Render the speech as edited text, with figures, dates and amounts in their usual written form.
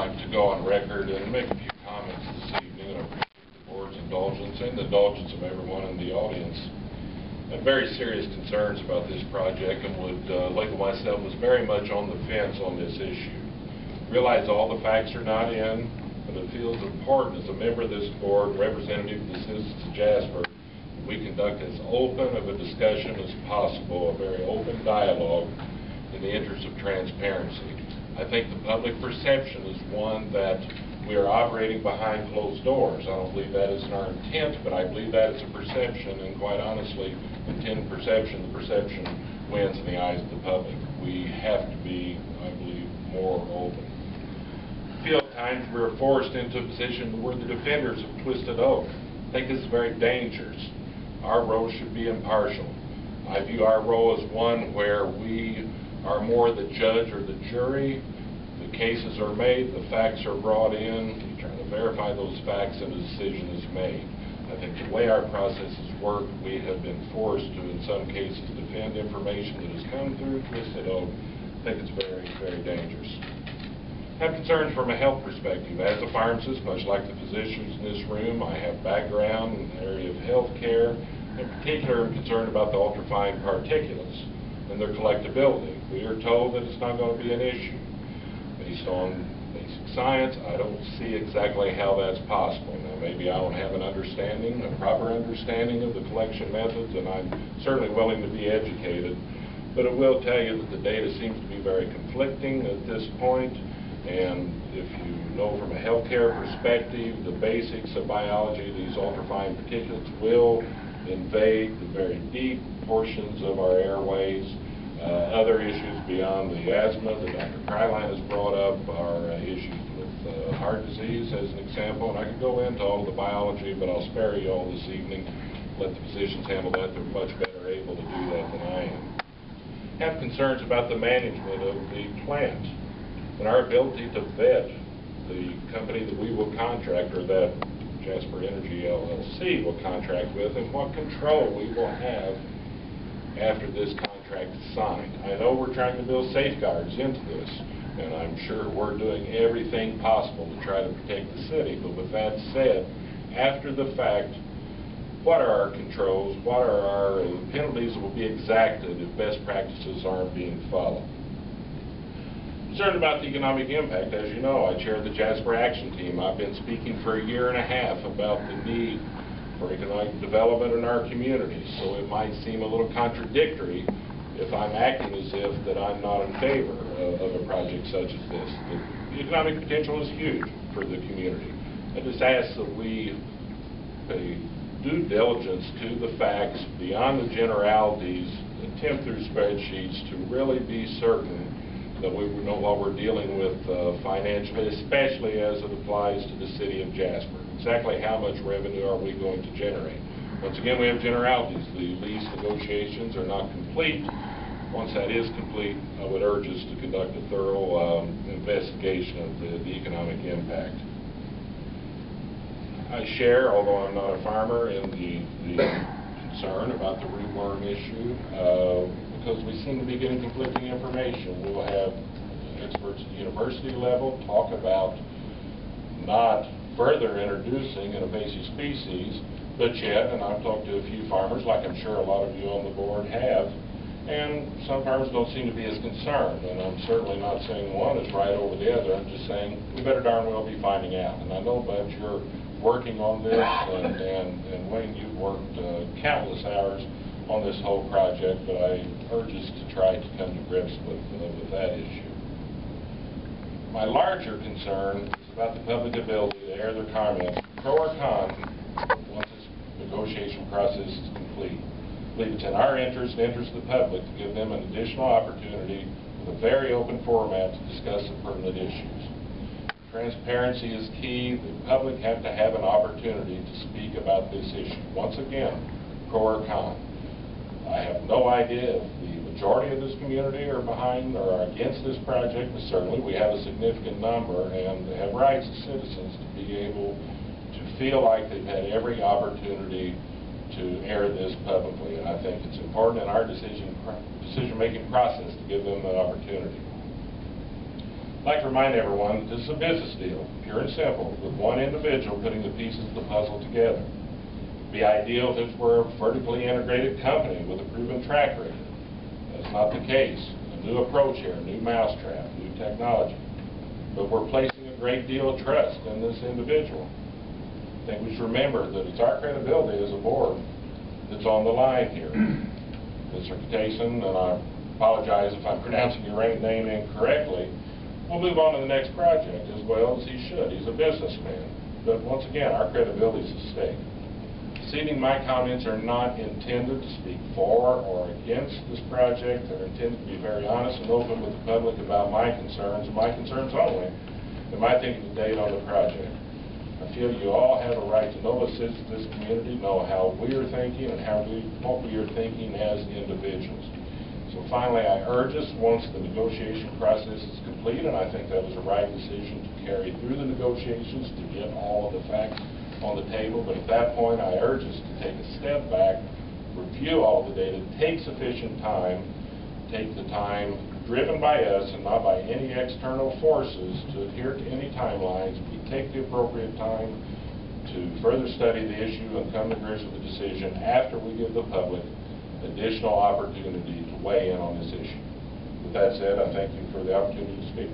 like to go on record and make a few comments this evening. I appreciate the board's indulgence and the indulgence of everyone in the audience. I have very serious concerns about this project and would label myself as very much on the fence on this issue. Realize all the facts are not in, but it feels important as a member of this board, representative of the citizens of Jasper, we conduct as open of a discussion as possible, a very open dialogue in the interest of transparency. I think the public perception is one that we are operating behind closed doors. I don't believe that is our intent, but I believe that is a perception, and quite honestly, intent perception, the perception wins in the eyes of the public. We have to be, I believe, more open. I feel at times we're forced into a position where the defenders of Twisted Oak. I think this is very dangerous. Our role should be impartial. I view our role as one where we are more the judge or the jury. The cases are made, the facts are brought in, you try to verify those facts, and a decision is made. I think the way our processes work, we have been forced to, in some cases, defend information that has come through Twisted Oak. I think it's very, very dangerous. I have concerns from a health perspective. As a pharmacist, much like the physicians in this room, I have background in the area of health care. In particular, I'm concerned about the ultrafine particulates and their collectability. We are told that it's not going to be an issue. Based on basic science, I don't see exactly how that's possible. Now, maybe I don't have an understanding, a proper understanding of the collection methods, and I'm certainly willing to be educated. But it will tell you that the data seems to be very conflicting at this point. And if you know from a healthcare perspective, the basics of biology, these ultrafine particulates will invade the very deep portions of our airways. Other issues beyond the asthma that Dr. Kryline has brought up are issues with heart disease, as an example. And I could go into all the biology, but I'll spare you all this evening. Let the physicians handle that. They're much better able to do that than I am. I have concerns about the management of the plant and our ability to vet the company that we will contract, or that Jasper Energy LLC will contract with, and what control we will have after this contract is signed. I know we're trying to build safeguards into this, and I'm sure we're doing everything possible to try to protect the city. But with that said, after the fact, what are our controls? What are our penalties that will be exacted if best practices aren't being followed? Concerned about the economic impact. As you know, I chair the Jasper Action Team. I've been speaking for a year and a half about the need for economic development in our community. So it might seem a little contradictory if I'm acting as if that I'm not in favor of a project such as this. The economic potential is huge for the community. I just ask that we pay due diligence to the facts beyond the generalities, attempt through spreadsheets to really be certain that we know what we're dealing with financially, especially as it applies to the city of Jasper. Exactly how much revenue are we going to generate? Once again, we have generalities. The lease negotiations are not complete. Once that is complete, I would urge us to conduct a thorough investigation of the economic impact. I share, although I'm not a farmer, in the concern about the rootworm issue, because we seem to be getting conflicting information. We'll have experts at the university level talk about not further introducing an invasive species, but yet, and I've talked to a few farmers, like I'm sure a lot of you on the board have, and some farmers don't seem to be as concerned. And I'm certainly not saying one is right over the other. I'm just saying we better darn well be finding out. And I know, Bud, you're working on this, and Wayne, you've worked countless hours on this whole project, but I urge us to try to come to grips with that issue. My larger concern is about the public ability to air their comments, pro or con, once this negotiation process is complete. I believe it's in our interest and interest of the public to give them an additional opportunity with a very open format to discuss the pertinent issues. Transparency is key. The public have to have an opportunity to speak about this issue. Once again, pro or con. I have no idea if the majority of this community are behind or are against this project, but certainly we have a significant number and have rights as citizens to be able to feel like they've had every opportunity to air this publicly. And I think it's important in our decision-making process to give them that opportunity. I'd like to remind everyone that this is a business deal, pure and simple, with one individual putting the pieces of the puzzle together. It would be ideal if this were a vertically integrated company with a proven track record. That's not the case. A new approach here, a new mousetrap, new technology. But we're placing a great deal of trust in this individual. I think we should remember that it's our credibility as a board that's on the line here. Mr. Catasein, and I apologize if I'm pronouncing your name incorrectly, we'll move on to the next project as well as he should. He's a businessman. But once again, our credibility is at stake. This evening, my comments are not intended to speak for or against this project. They're intended to be very honest and open with the public about my concerns, and my concerns only, and my thinking to date on the project. I feel you all have a right to know us as this community, know how we are thinking and what we are thinking as individuals. So finally, I urge us, once the negotiation process is complete, and I think that was the right decision to carry through the negotiations to get all of the facts on the table, but at that point I urge us to take a step back, review all the data, take sufficient time, take the time driven by us and not by any external forces to adhere to any timelines. We take the appropriate time to further study the issue and come to grips with the decision after we give the public additional opportunity to weigh in on this issue. With that said, I thank you for the opportunity to speak.